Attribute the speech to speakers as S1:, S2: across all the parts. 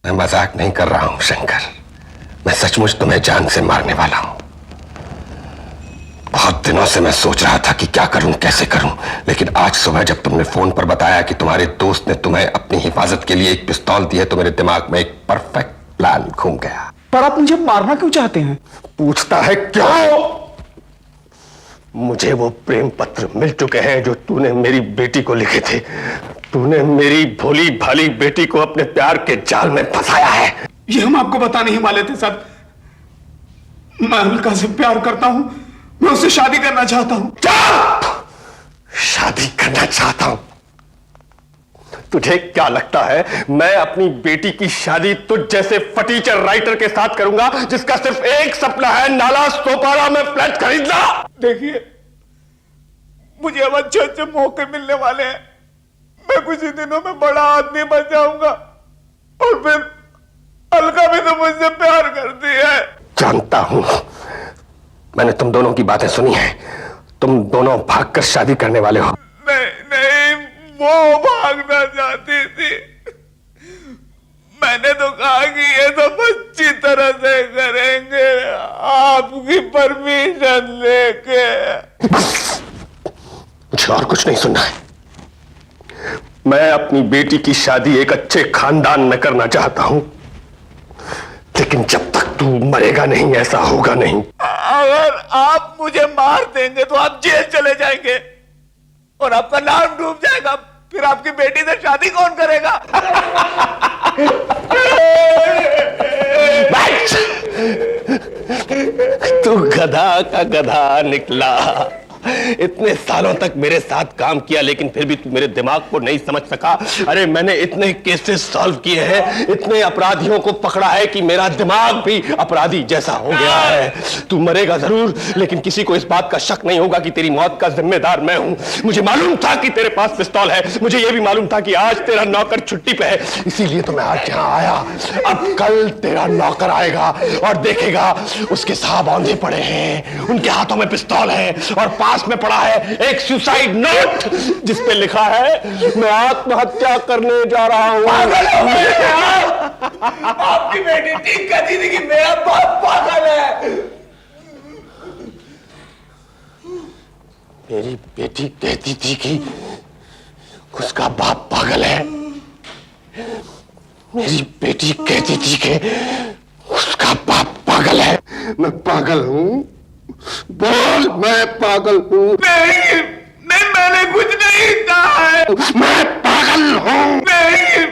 S1: मैं मजाक नहीं कर रहा हूं शंकर, मैं सचमुच तुम्हें जान से मारने वाला हूं। बहुत दिनों से मैं सोच रहा था कि क्या करूं, कैसे करूं, लेकिन आज सुबह जब तुमने फोन पर बताया कि तुम्हारे दोस्त ने तुम्हें अपनी हिफाजत के लिए एक पिस्तौल दी है, तो मेरे दिमाग में एक परफेक्ट प्लान घूम गया।
S2: पर आप मुझे मारना क्यों चाहते हैं?
S1: पूछता है क्यों? मुझे वो प्रेम पत्र मिल चुके हैं जो तूने मेरी बेटी को लिखे थे। तूने मेरी भोली भाली बेटी को अपने प्यार के जाल में फंसाया है।
S2: ये हम आपको बता नहीं वाले थे सर। मैं अलका से प्यार करता हूं, मैं उससे शादी करना चाहता हूं।
S1: शादी करना चाहता हूं? तुझे क्या लगता है मैं अपनी बेटी की शादी तुझ जैसे फटीचर राइटर के साथ करूंगा जिसका सिर्फ एक सपना है, नाला सोपारा में फ्लैट खरीदना?
S2: देखिए, मुझे अब अच्छे अच्छे मौके मिलने वाले हैं। मैं कुछ ही दिनों में बड़ा आदमी बन जाऊंगा और फिर अलका भी तो मुझसे प्यार करती है।
S1: जानता हूं, मैंने तुम दोनों की बातें सुनी हैं। तुम दोनों भागकर शादी करने वाले हो।
S2: नहीं, वो भागना चाहती थी। मैंने तो कहा कि ये सब अच्छी तरह से करेंगे, आपकी परमिशन लेके।
S1: मुझे और कुछ नहीं सुनना है। मैं अपनी बेटी की शादी एक अच्छे खानदान में करना चाहता हूं, लेकिन जब तक तू मरेगा नहीं ऐसा होगा नहीं।
S2: अगर आप मुझे मार देंगे तो आप जेल चले जाएंगे और आपका नाम डूब जाएगा। फिर आपकी बेटी से शादी कौन करेगा?
S1: तू गधा का गधा निकला। इतने सालों तक मेरे साथ काम किया लेकिन फिर भी तू मेरे दिमाग को नहीं समझ सका। अरे मैंने इतने केसेस सॉल्व किए हैं, इतने अपराधियों को पकड़ा है कि मेरा दिमाग भी अपराधी जैसा हो गया है। तू मरेगा जरूर, लेकिन किसी को इस बात का शक नहीं होगा कि तेरी मौत का जिम्मेदार मैं हूं। मुझे मालूम था कि तेरे पास पिस्तौल है, मुझे यह भी मालूम था कि आज तेरा नौकर छुट्टी पे है, इसीलिए तो मैं आज यहां आया। अब कल तेरा नौकर आएगा और देखेगा उसके साहब औंधे पड़े हैं, उनके हाथों में पिस्तौल है और पास में पड़ा है एक सुसाइड नोट जिस पे लिखा है मैं आत्महत्या करने जा रहा हूं।
S2: आपकी बेटी ठीक कहती थी कि मेरा बाप पागल है।
S1: मेरी बेटी कहती थी कि उसका बाप पागल है। मेरी बेटी कहती थी कि उसका बाप पागल है। मैं पागल हूं? बोल, मैं पागल हूं?
S2: नहीं, मैंने कुछ नहीं कहा है।
S1: मैं पागल हूं?
S2: नहीं।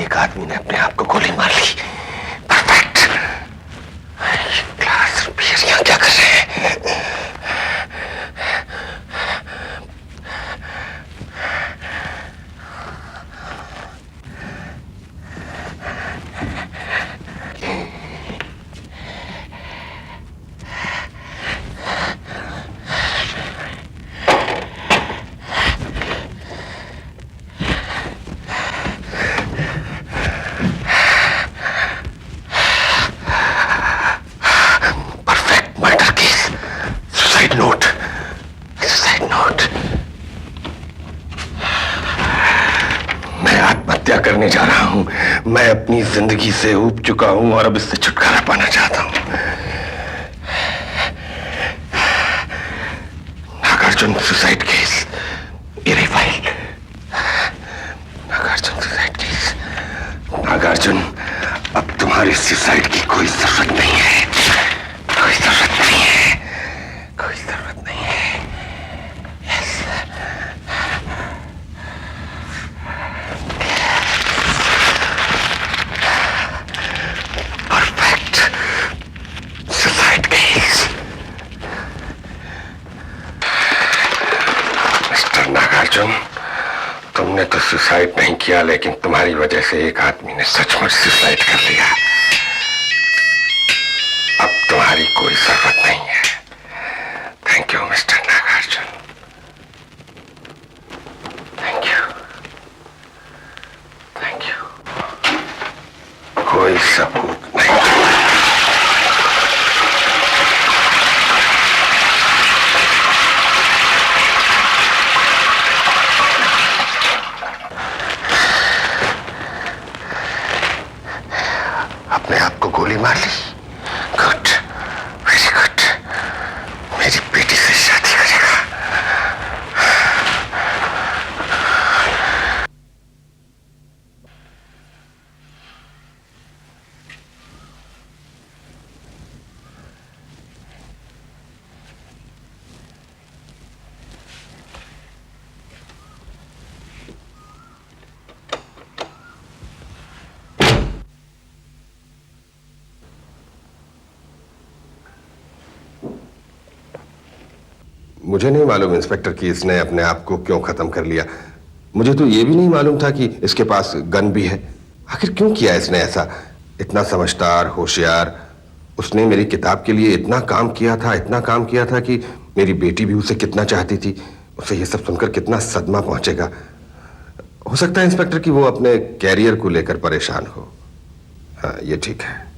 S1: एक आदमी ने अपने आप को गोली मार ली। परफेक्ट। ग्लास बियर यहां क्या कर रहे हैं? करने जा रहा हूं। मैं अपनी जिंदगी से ऊब चुका हूं और अब इससे छुटकारा पाना चाहता हूं। नागार्जुन सुसाइड केस, ये file. Nagarjuna suicide case. Nagarjuna, अब तुम्हारी सुसाइड की कोई जरूरत नहीं है। कोई जरूरत नहीं है। कोई जरूरत नहीं है। Perfect suicide case. नागार्जुन, तुमने तो सुसाइड नहीं किया, लेकिन तुम्हारी वजह से एक आदमी ने सचमुच सुसाइड कर लिया। अब तुम्हारी कोई जरूरत नहीं है। Thank you mister Nagarjuna, thank you, thank you. कोई सबूत नहीं। अपने आप को गोली मार ली। Good, very good. मेरी बेटी से शादी करेगा। मुझे नहीं मालूम इंस्पेक्टर कि इसने अपने आप को क्यों खत्म कर लिया। मुझे तो यह भी नहीं मालूम था कि इसके पास गन भी है। आखिर क्यों किया इसने ऐसा? इतना समझदार, होशियार, उसने मेरी किताब के लिए इतना काम किया था, इतना काम किया था कि मेरी बेटी भी उसे कितना चाहती थी। उसे यह सब सुनकर कितना सदमा पहुंचेगा। हो सकता है इंस्पेक्टर कि वो अपने कैरियर को लेकर परेशान हो। हाँ, ये ठीक है।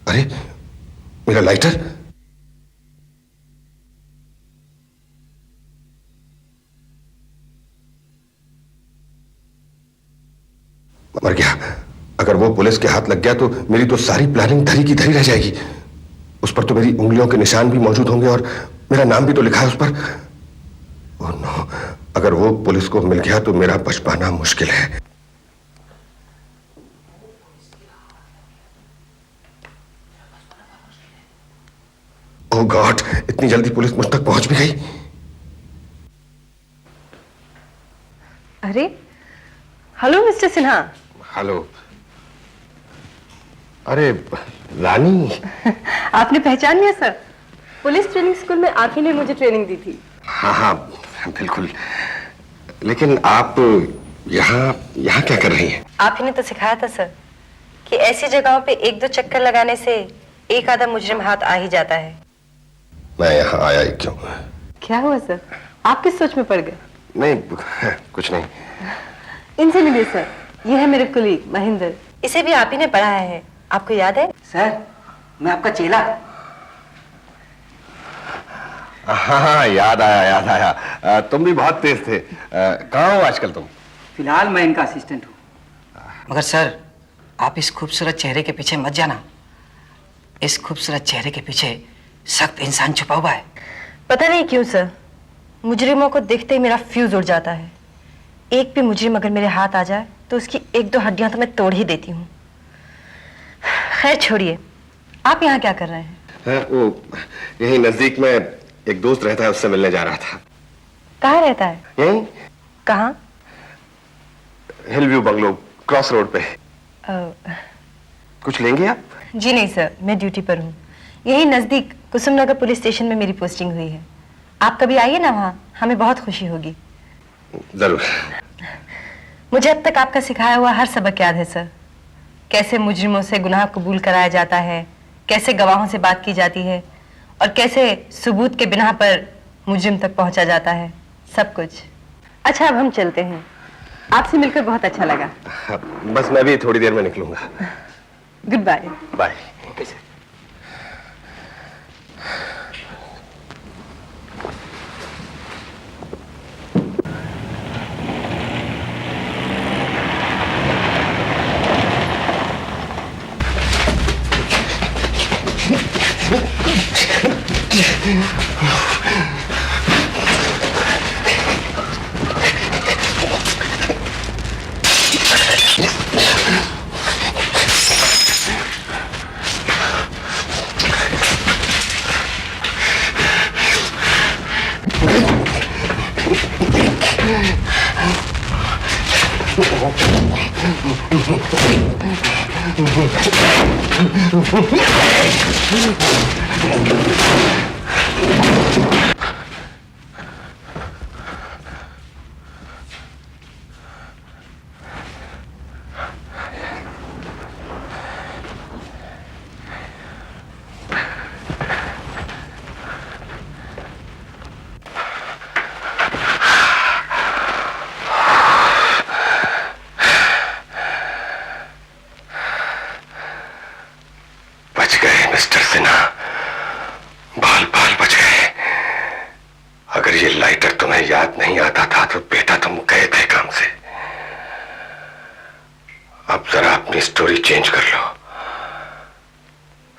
S1: अरे, मेरा लाइटर! मर गया। अगर वो पुलिस के हाथ लग गया तो मेरी तो सारी प्लानिंग धरी की धरी रह जाएगी। उस पर तो मेरी उंगलियों के निशान भी मौजूद होंगे और मेरा नाम भी तो लिखा है उस पर। ओह नो, अगर वो पुलिस को मिल गया तो मेरा बच पाना मुश्किल है। ओह गॉड, इतनी जल्दी पुलिस मुझ तक पहुंच भी गई।
S3: अरे, हेलो मिस्टर सिन्हा।
S1: हेलो। अरे रानी।
S3: आपने पहचान लिया सर? पुलिस ट्रेनिंग स्कूल में आप ही ने मुझे ट्रेनिंग दी थी।
S1: हाँ हाँ बिल्कुल, लेकिन आप यहाँ यहाँ क्या कर रही हैं?
S3: आप ही ने तो सिखाया था सर कि ऐसी जगहों पे एक दो चक्कर लगाने से एक आधा मुजरिम हाथ आ ही जाता है।
S1: मैं यहाँ आया ही क्यों?
S3: क्या हुआ सर, आप किस सोच में पड़ गए?
S1: नहीं, कुछ नहीं।
S3: इनसे मिलिए सर, ये है मेरे कुलीग महेंद्र। इसे भी आप ही ने पढ़ाया है, आपको याद है?
S4: सर, मैं आपका चेला।
S1: हाँ हाँ, याद आया याद आया। तुम भी बहुत तेज थे। कहाँ हो आजकल तुम?
S4: फिलहाल मैं इनका असिस्टेंट हूँ। मगर सर, आप इस खूबसूरत चेहरे के पीछे मत जाना। इस खूबसूरत चेहरे के पीछे सख्त इंसान छुपा हुआ है।
S3: पता नहीं क्यों सर, मुजरिमों को देखते ही मेरा फ्यूज उड़ जाता है। एक भी मुजरिम अगर मेरे हाथ आ जाए तो उसकी एक दो हड्डियां तो मैं तोड़ ही देती हूँ। खैर छोड़िए, आप यहाँ क्या कर रहे हैं?
S1: वो यही नजदीक में एक दोस्त रहता है, उससे मिलने जा रहा था।
S3: कहाँ रहता है?
S1: यहीं
S3: कहाँ?
S1: हिल व्यू बंगलो, क्रॉस रोड पे। कुछ लेंगे आप?
S3: जी नहीं सर, मैं ड्यूटी पर हूँ। यही नजदीक कुसुमनगर पुलिस स्टेशन में मेरी पोस्टिंग हुई है। आप कभी आइए ना वहाँ, हमें बहुत खुशी होगी।
S1: जरूर।
S3: मुझे अब तक आपका सिखाया हुआ हर सबक याद है सर। कैसे मुजरिमों से गुनाह कबूल कराया जाता है, कैसे गवाहों से बात की जाती है और कैसे सबूत के बिना पर मुजरिम तक पहुंचा जाता है, सब कुछ। अच्छा, अब हम चलते हैं। आपसे मिलकर बहुत अच्छा लगा।
S1: बस मैं भी थोड़ी देर में निकलूंगा।
S3: Good bye.
S1: Bye.
S4: Okay sir.
S1: बच गए मिस्टर सिन्हा, बाल बाल बच गए। अगर ये लाइटर तुम्हें याद नहीं आता था तो बेटा तुम गए थे काम से। अब जरा अपनी स्टोरी चेंज कर लो।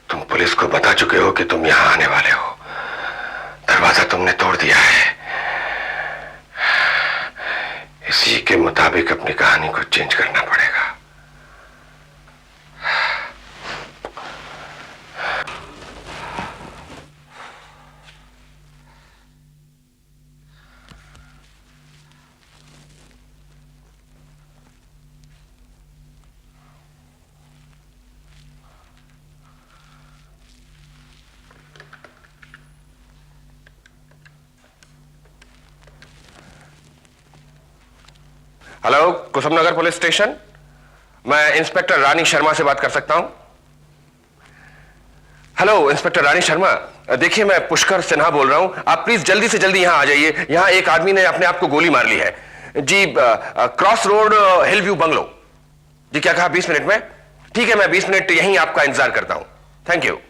S1: तुम पुलिस को बता चुके हो कि तुम यहां आने वाले हो। दरवाजा तुमने तोड़ दिया है। इसी के मुताबिक अपनी कहानी को चेंज करना पड़ेगा। Hello, Kusumnagar police station. मैं इंस्पेक्टर रानी शर्मा से बात कर सकता हूं? हेलो इंस्पेक्टर रानी शर्मा, देखिए मैं पुष्कर सिन्हा बोल रहा हूं। आप प्लीज जल्दी से जल्दी यहां आ जाइए। यहां एक आदमी ने अपने आप को गोली मार ली है जी। Cross road hill view bungalow जी। क्या कहा? 20 मिनट में? ठीक है, मैं 20 मिनट यहीं आपका इंतजार करता हूं। Thank you.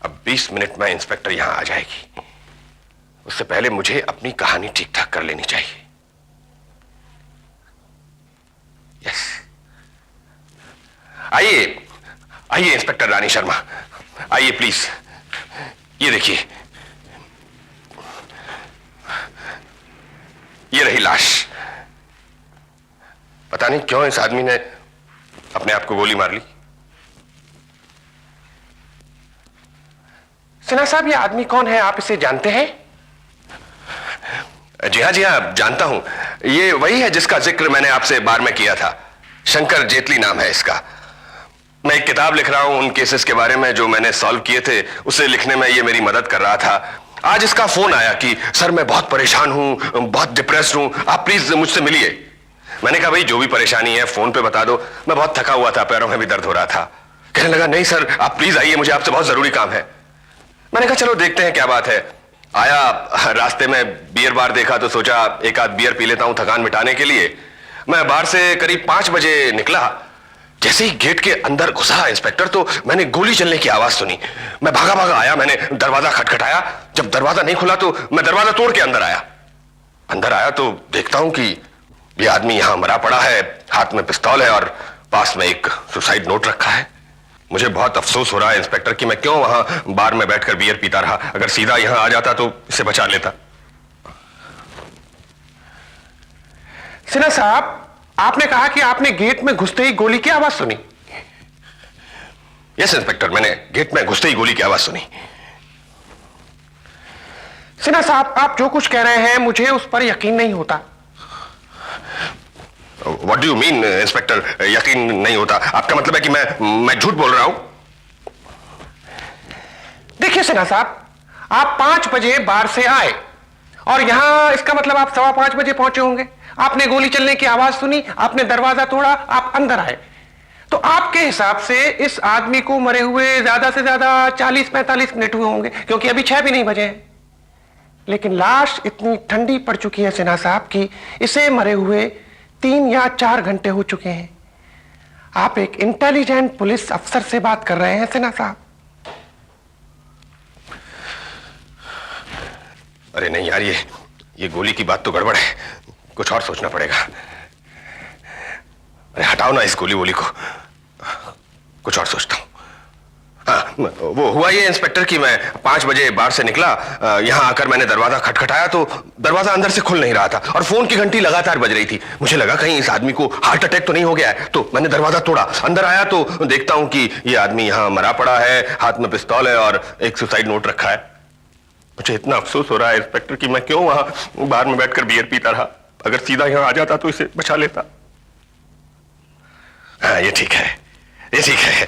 S1: अब 20 मिनट में इंस्पेक्टर यहां आ जाएगी। उससे पहले मुझे अपनी कहानी ठीक ठाक कर लेनी चाहिए। यस, आइए आइए इंस्पेक्टर रानी शर्मा, आइए प्लीज। ये देखिए, ये रही लाश। पता नहीं क्यों इस आदमी ने अपने आप को गोली मार ली। सिन्हा साहब, ये आदमी कौन है? आप इसे जानते हैं? जी हाँ, जानता हूं। ये वही है जिसका जिक्र मैंने आपसे बार में किया था। शंकर जेटली नाम है इसका। मैं एक किताब लिख रहा हूं उन केसेस के बारे में जो मैंने सॉल्व किए थे। उसे लिखने में ये मेरी मदद कर रहा था। आज इसका फोन आया कि सर मैं बहुत परेशान हूं, बहुत डिप्रेस्ड हूं, आप प्लीज मुझसे मिलिए। मैंने कहा भाई जो भी परेशानी है फोन पे बता दो। मैं बहुत थका हुआ था, पैरों में भी दर्द हो रहा था। कहने लगा नहीं सर आप प्लीज आइए, मुझे आपसे बहुत जरूरी काम है। मैंने कहा चलो देखते हैं क्या बात है। आया, रास्ते में बियर बार देखा तो सोचा एक आध बियर पी लेता हूं थकान मिटाने के लिए। मैं बार से करीब 5 बजे निकला। जैसे ही गेट के अंदर घुसा इंस्पेक्टर तो मैंने गोली चलने की आवाज सुनी। मैं भागा भागा आया, मैंने दरवाजा खटखटाया। जब दरवाजा नहीं खुला तो मैं दरवाजा तोड़ के अंदर आया। अंदर आया तो देखता हूं कि ये आदमी यहां मरा पड़ा है, हाथ में पिस्तौल है और पास में एक सुसाइड नोट रखा है। मुझे बहुत अफसोस हो रहा है इंस्पेक्टर कि मैं क्यों वहां बार में बैठकर बियर पीता रहा। अगर सीधा यहां आ जाता तो इसे बचा लेता।
S5: सिन्हा साहब, आपने कहा कि आपने गेट में घुसते ही गोली की आवाज सुनी।
S1: यस इंस्पेक्टर, मैंने गेट में घुसते ही गोली की आवाज सुनी।
S5: सिन्हा साहब, आप जो कुछ कह रहे हैं मुझे उस पर यकीन नहीं होता।
S1: What do you mean inspector, यकीन नहीं होता? आपका मतलब है कि मैं झूठ बोल रहा हूं?
S5: देखिए सिन्हा साहब, आप 5 बजे बार से आए और यहां इसका मतलब आप 5:15 बजे पहुंचे होंगे। आपने गोली चलने की आवाज सुनी, आपने दरवाजा तोड़ा, आप अंदर आए। तो आपके हिसाब से इस आदमी को मरे हुए ज्यादा से ज्यादा 40-45 मिनट हुए होंगे, क्योंकि अभी 6 भी नहीं बजे हैं। लेकिन लाश इतनी ठंडी पड़ चुकी है सिन्हा साहब कि इसे मरे हुए 3 या 4 घंटे हो चुके हैं। आप एक इंटेलिजेंट पुलिस अफसर से बात कर रहे हैं सिन्हा साहब।
S1: अरे नहीं यार, ये गोली की बात तो गड़बड़ है, कुछ और सोचना पड़ेगा। अरे हटाओ ना इस गोली वोली को, कुछ और सोचता हूं। हाँ, वो हुआ ये इंस्पेक्टर कि मैं 5 बजे बाहर से निकला। यहां आकर मैंने दरवाजा खटखटाया तो दरवाजा अंदर से खुल नहीं रहा था और फोन की घंटी लगातार बज रही थी। मुझे लगा कहीं इस आदमी को हार्ट अटैक तो नहीं हो गया है, तो मैंने दरवाजा तोड़ा। अंदर आया तो देखता हूं कि ये आदमी यहां मरा पड़ा है, हाथ में पिस्तौल है और एक सुसाइड नोट रखा है। मुझे इतना अफसोस हो रहा है इंस्पेक्टर कि मैं क्यों वहां बार में बैठकर बियर पीता रहा। अगर सीधा यहां आ जाता तो इसे बचा लेता। हाँ, ये ठीक है, ये ठीक है।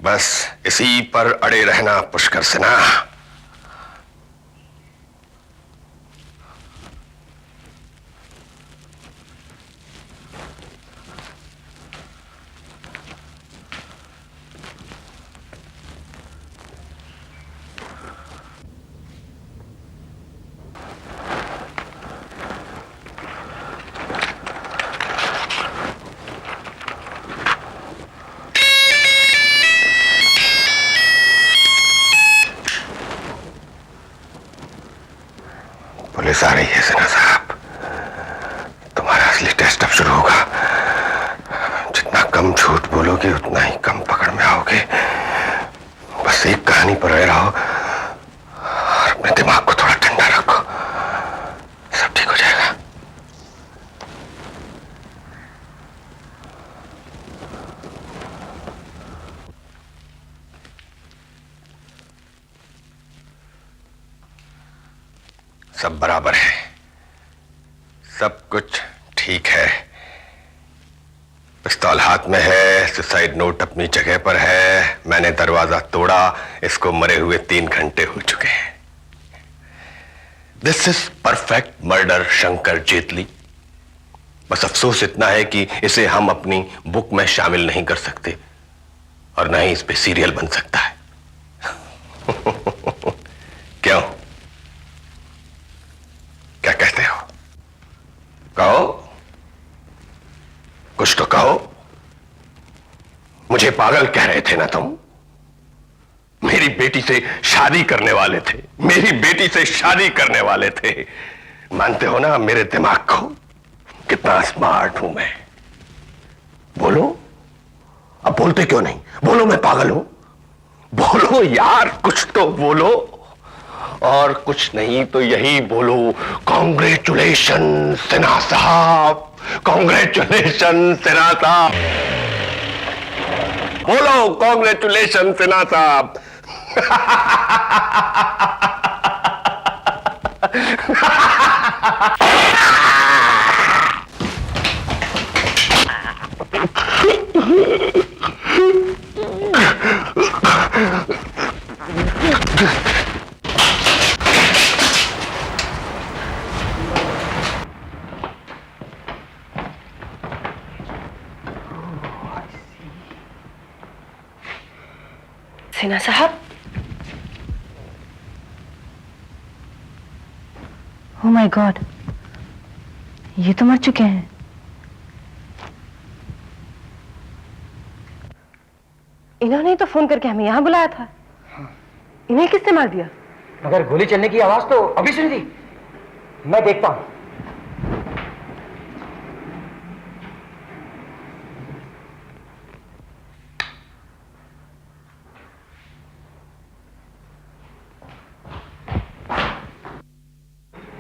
S1: बस इसी पर अड़े रहना पुष्कर सिन्हा। पुलिस आ रही है सिन्हा साहब। तुम्हारा असली टेस्ट अब शुरू होगा। जितना कम झूठ बोलोगे उतना ही कम पकड़ में आओगे। बस एक कहानी पर रहे रहो और अपने दिमाग को थोड़ा ठंडा रखो, सब ठीक हो जाएगा। सब बराबर है, सब कुछ ठीक है। पिस्तौल हाथ में है, सुसाइड नोट अपनी जगह पर है। मैंने दरवाजा तोड़ा, इसको मरे हुए 3 घंटे हो चुके हैं। This is perfect murder Shankar Jaitley. बस अफसोस इतना है कि इसे हम अपनी बुक में शामिल नहीं कर सकते और न ही इस पे सीरियल बन सकता है। क्यों, क्या कहते हो? कहो, कुछ तो कहो। मुझे पागल कह रहे थे ना तुम? मेरी बेटी से शादी करने वाले थे, मेरी बेटी से शादी करने वाले थे। मानते हो ना मेरे दिमाग को, कितना स्मार्ट हूं मैं। बोलो, अब बोलते क्यों नहीं? बोलो मैं पागल हूं। बोलो यार, कुछ तो बोलो। और कुछ नहीं तो यही बोलो, कॉन्ग्रेचुलेशन सिन्हा साहब, कॉन्ग्रेचुलेशन सिन्हा साहब। बोलो कॉन्ग्रेचुलेशन सिन्हा साहब।
S3: सिन्हा साहब, ओह माय गॉड, ये तो मर चुके हैं। इन्होंने ही तो फोन करके हमें यहां बुलाया था। इन्हें किसने मार दिया?
S4: मगर गोली चलने की आवाज तो अभी सुनी थी। मैं देखता हूं।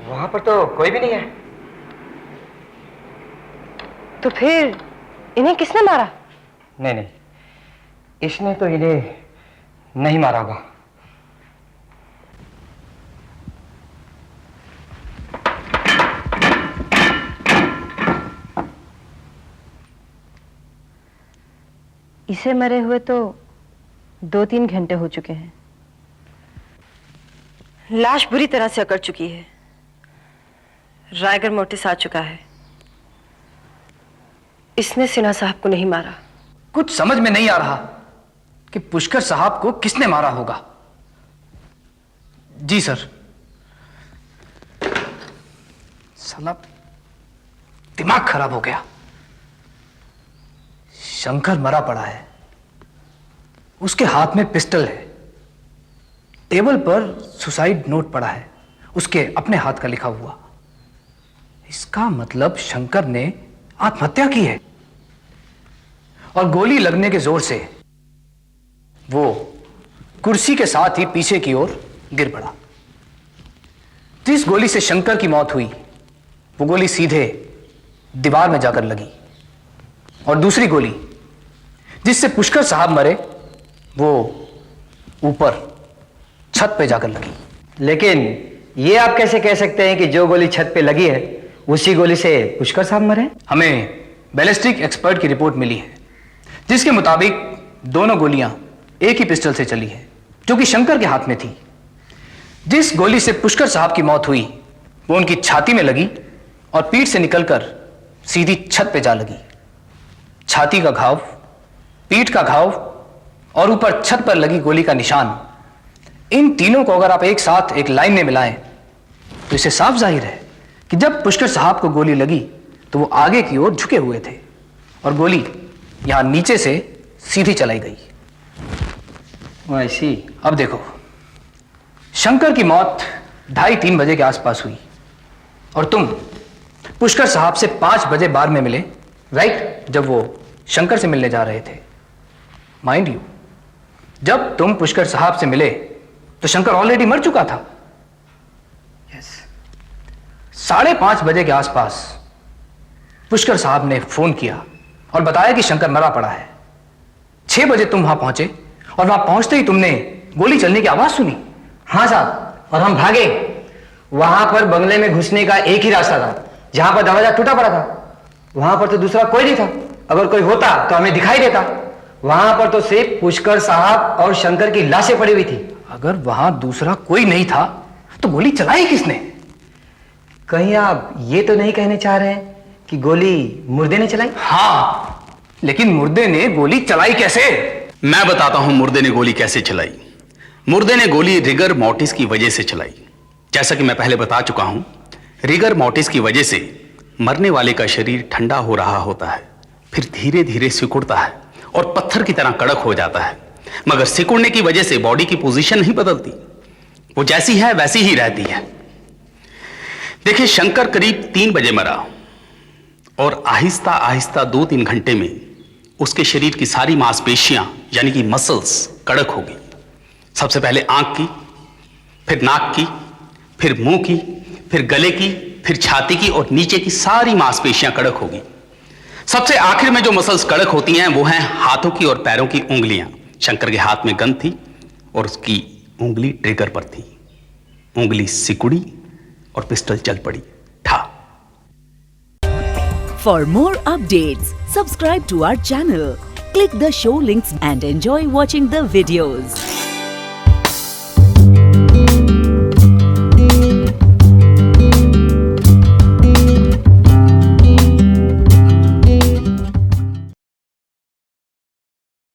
S4: वहां पर तो कोई भी नहीं है।
S3: तो फिर इन्हें किसने मारा?
S4: नहीं नहीं, इसने तो इन्हें नहीं मारा होगा।
S3: इसे मरे हुए तो 2-3 घंटे हो चुके हैं। लाश बुरी तरह से अकड़ चुकी है, रायगर मोटिस आ चुका है। इसने सिन्हा साहब को नहीं मारा।
S4: कुछ समझ में नहीं आ रहा कि पुष्कर साहब को किसने मारा होगा। जी सर। साला दिमाग खराब हो गया। शंकर मरा पड़ा है, उसके हाथ में पिस्टल है, टेबल पर सुसाइड नोट पड़ा है, उसके अपने हाथ का लिखा हुआ। इसका मतलब शंकर ने आत्महत्या की है और गोली लगने के जोर से वो कुर्सी के साथ ही पीछे की ओर गिर पड़ा। जिस गोली से शंकर की मौत हुई वो गोली सीधे दीवार में जाकर लगी और दूसरी गोली जिससे पुष्कर साहब मरे वो ऊपर छत पे जाकर लगी।
S6: लेकिन ये आप कैसे कह सकते हैं कि जो गोली छत पे लगी है उसी गोली से पुष्कर साहब मरे?
S4: हमें बैलिस्टिक एक्सपर्ट की रिपोर्ट मिली है जिसके मुताबिक दोनों गोलियां एक ही पिस्टल से चली है जो कि शंकर के हाथ में थी। जिस गोली से पुष्कर साहब की मौत हुई वो उनकी छाती में लगी और पीठ से निकलकर सीधी छत पे जा लगी। छाती का घाव, पीठ का घाव और ऊपर छत पर लगी गोली का निशान, इन तीनों को अगर आप एक साथ एक लाइन में मिलाएं तो इससे साफ जाहिर है कि जब पुष्कर साहब को गोली लगी तो वो आगे की ओर झुके हुए थे और गोली यहां नीचे से सीधी चलाई गई।
S6: ऐसी
S4: अब देखो, शंकर की मौत 2:30-3 बजे के आसपास हुई और तुम पुष्कर साहब से 5 बजे बार में मिले, राइट? जब वो शंकर से मिलने जा रहे थे। माइंड यू, जब तुम पुष्कर साहब से मिले तो शंकर ऑलरेडी मर चुका था। यस। 5:30 बजे के आसपास पुष्कर साहब ने फोन किया और बताया कि शंकर मरा पड़ा है। 6 बजे तुम वहां पहुंचे और वहां पहुंचते ही तुमने गोली चलने की आवाज सुनी।
S6: हाँ साहब, और हम भागे। वहां पर बंगले में घुसने का एक ही रास्ता था, जहां पर दरवाजा टूटा पड़ा था। वहां पर तो दूसरा कोई नहीं था। अगर कोई होता तो हमें दिखाई देता। वहां पर तो सिर्फ पुष्कर साहब और शंकर की लाशें पड़ी हुई थी।
S4: अगर वहां दूसरा कोई नहीं था तो गोली चलाई किसने?
S6: कहीं आप ये तो नहीं कहने चाह रहे हैं कि गोली मुर्दे ने चलाई?
S4: हाँ, लेकिन मुर्दे ने गोली चलाई कैसे?
S7: मैं बताता हूं मुर्दे ने गोली कैसे चलाई। मुर्दे ने गोली रिगर मोर्टिस की वजह से चलाई। जैसा कि मैं पहले बता चुका हूं, रिगर मोर्टिस की वजह से मरने वाले का शरीर ठंडा हो रहा होता है, फिर धीरे धीरे सिकुड़ता है और पत्थर की तरह कड़क हो जाता है। मगर सिकुड़ने की वजह से बॉडी की पोजीशन नहीं बदलती, वो जैसी है वैसी ही रहती है। देखिए, शंकर करीब 3 बजे मरा और आहिस्ता आहिस्ता 2-3 घंटे में उसके शरीर की सारी मांसपेशियां यानी कि मसल्स कड़क हो गई। सबसे पहले आंख की, फिर नाक की, फिर मुंह की, फिर गले की, फिर छाती की और नीचे की सारी मांसपेशियां कड़क होगी। सबसे आखिर में जो मसल्स कड़क होती हैं वो हैं हाथों की और पैरों की उंगलियां। शंकर के हाथ में गन थी और उसकी उंगली ट्रिगर पर थी। उंगली सिकुड़ी और पिस्टल चल पड़ी। ठा।
S8: For more updates, subscribe to our channel, click the show links and enjoy watching the videos.